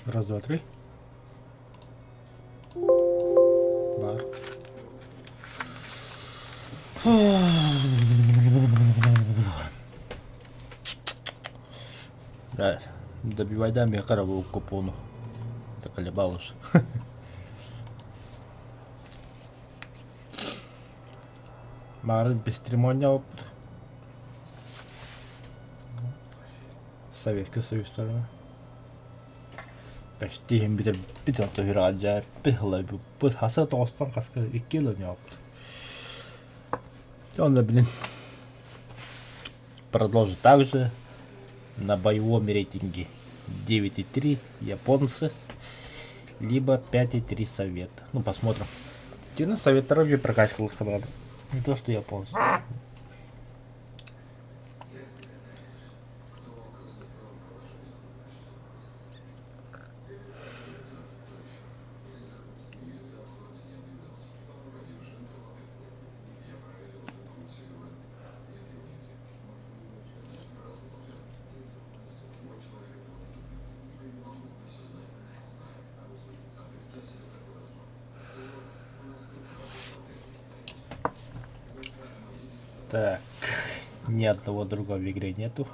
Раз, два, три. Бар. Да, добивай даме корову купону. Заколебал уж. Марын бестремоння опыт. Советский Союз tarafı. Бэштиhem бид одоо хэр ажаа бихлаа бус хасаа доостон гасга 2 кг явт. Он, блин, продолжит также на боевом рейтинге 9,3 японцы, либо 5,3 совет. Ну, посмотрим. Тина совет здоровья прокачивал, надо. Не то, что японцы. Так, ни одного другого в игре нету.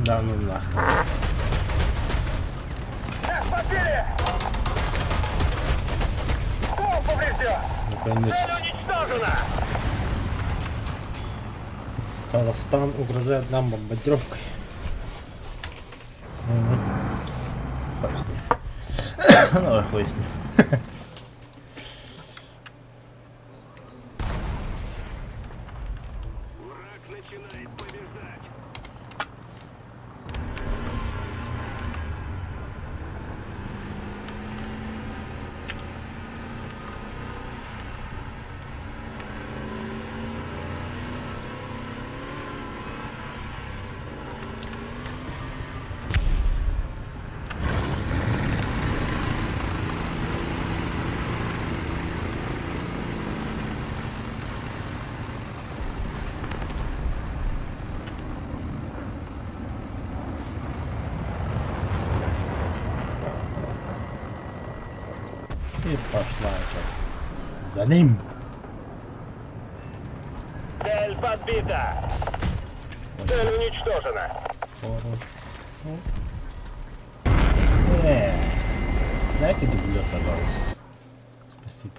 Да ну нахуй. Подбили! Ствол поврежден! Наконец-то. Цель уничтожена! Казахстан угрожает нам бомбардировкой. Хуй с ним. Ну, хуй с ним. Враг начинает побеждать! И пошла опять. За ним. Цель подбита! Цель уничтожена! Хорошо. Дайте дублер, пожалуйста. Спасибо.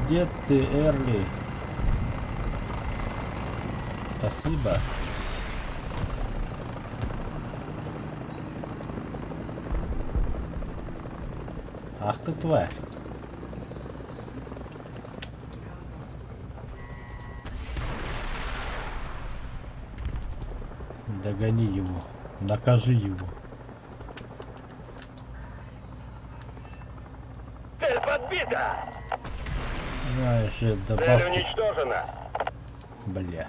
Где ты, Эрли? Спасибо. Ах ты тварь. Догони его. Накажи его. Цель подбита! Знаешь, Цель добавки. уничтожена! Блять.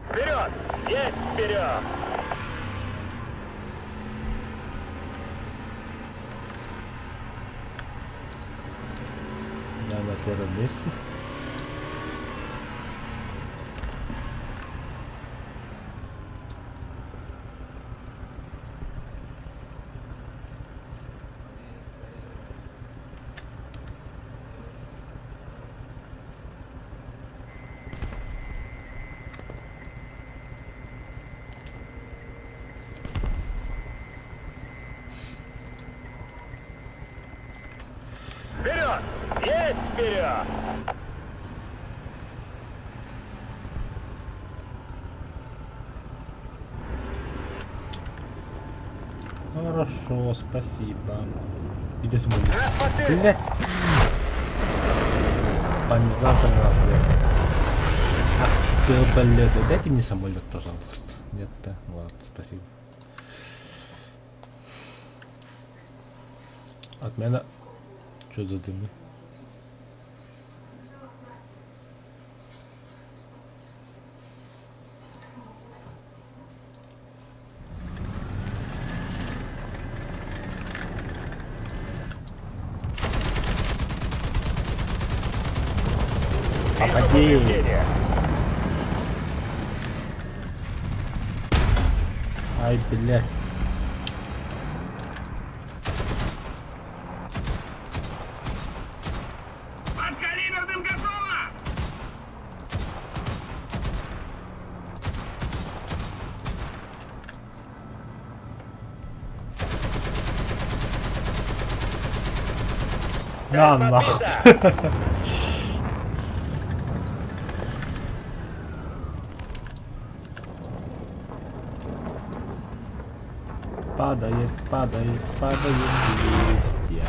Вперед! Есть вперед! Я на первом месте. Вперед! Есть вперед! Хорошо, спасибо. Иди смотри. Рассмотри! Блять. Понизатор нас, блядь. Ах ты, блядь. Дайте мне самолет, пожалуйста. Нет, да? Ладно, спасибо. Отмена. Что за дымы? Попади. Повреждения. Ай, блядь. Подкалиберным готово! На нахуй. Победа! Падает, падает, падает листья.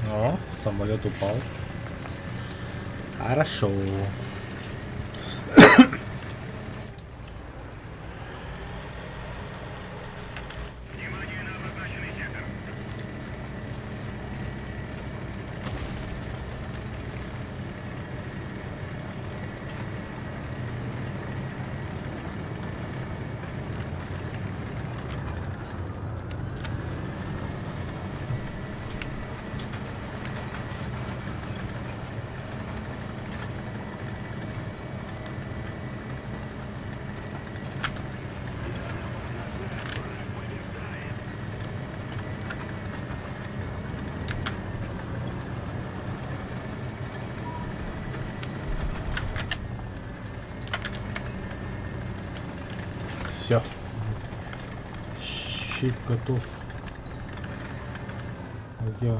О, самолет упал. Хорошо. Все. Щит готов. Где?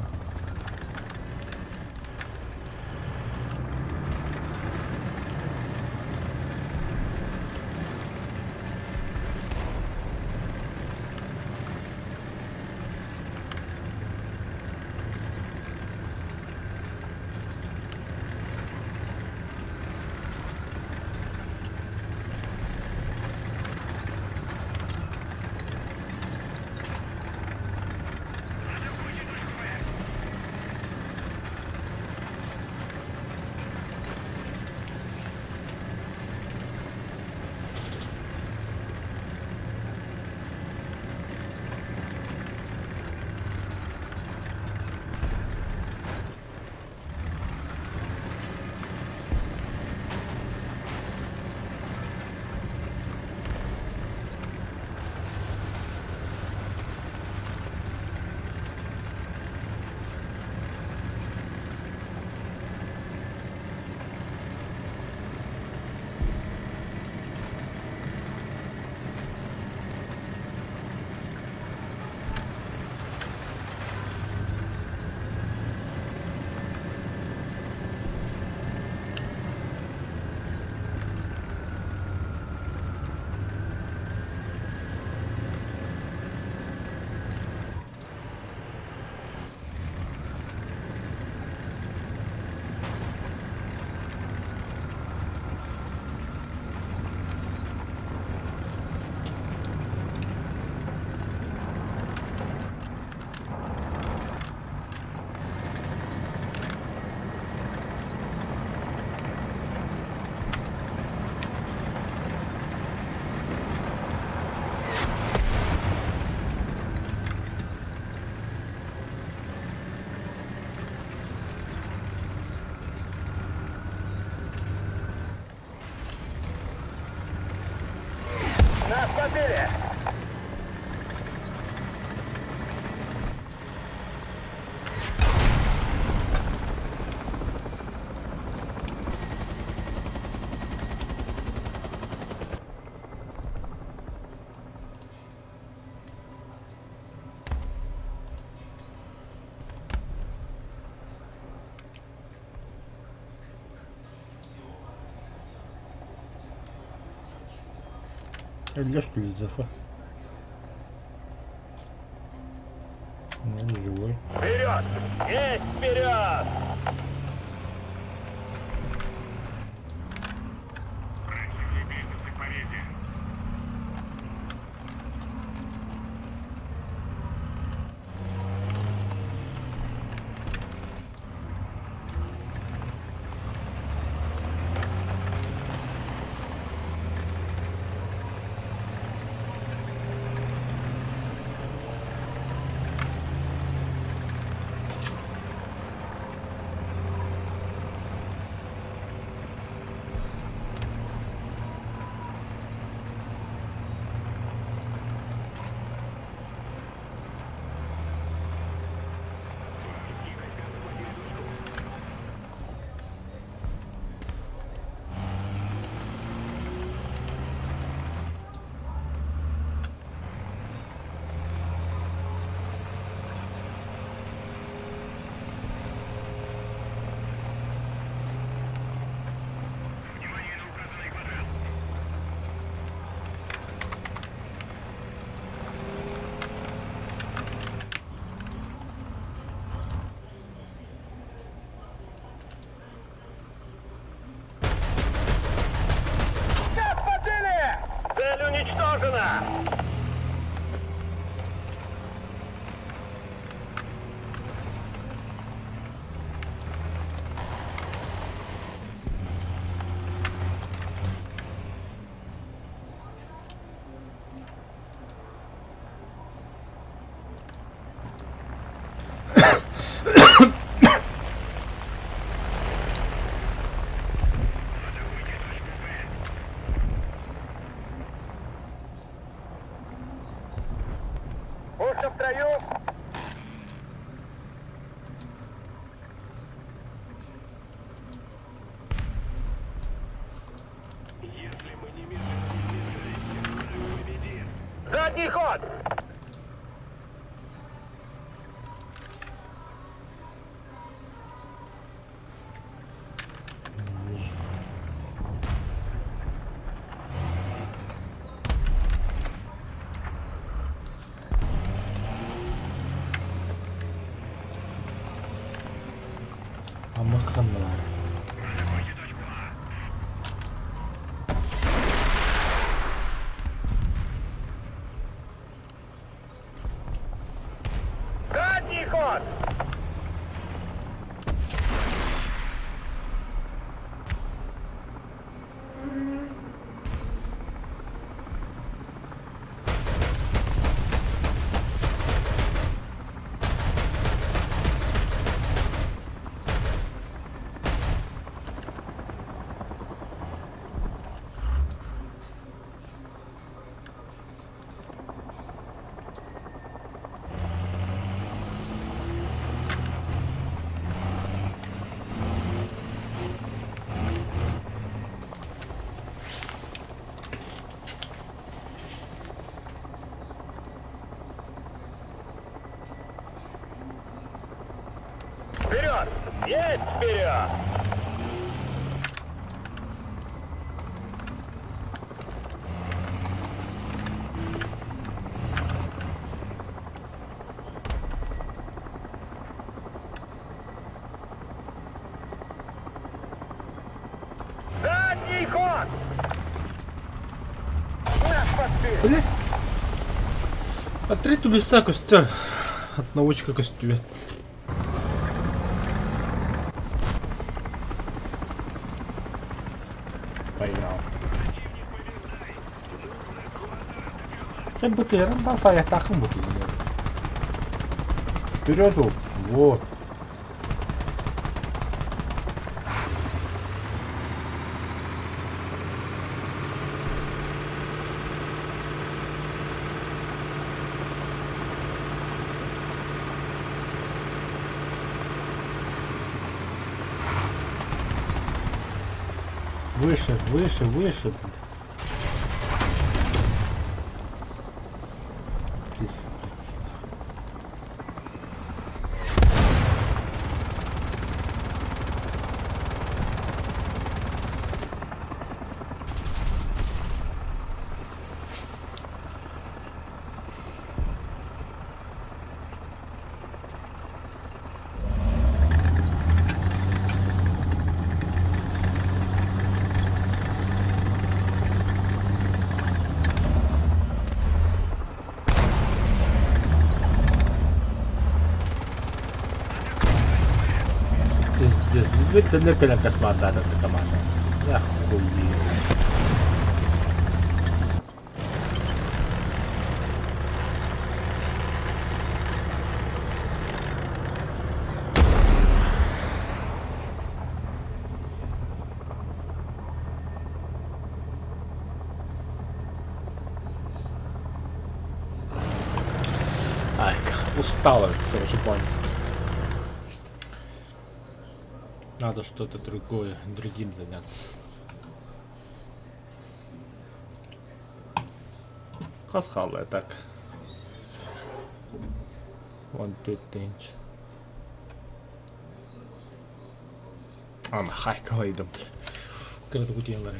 Нас побили! Илья, что ли, зафа? Ну, живой. Вперед! Есть вперед! Пушка в строю. Задний ход! Амаханlar. Задний ход! Вперед! Есть вперед! Задний ход! Нас подбили! Бля. Отрыть леса костер. От научка костюме. Поиграл. Чем БТРом бросай, атаком буду. Вперед, вот. Выше, выше, выше. Пиздец. Пиздец. Это не пена кошмата эта команда. Охуеть. Ай, устала, короче, понял. Надо что-то другое, другим заняться. Хасхала так. One, two, inch. Ана, хай, калайдам. Когда-то кутиялары.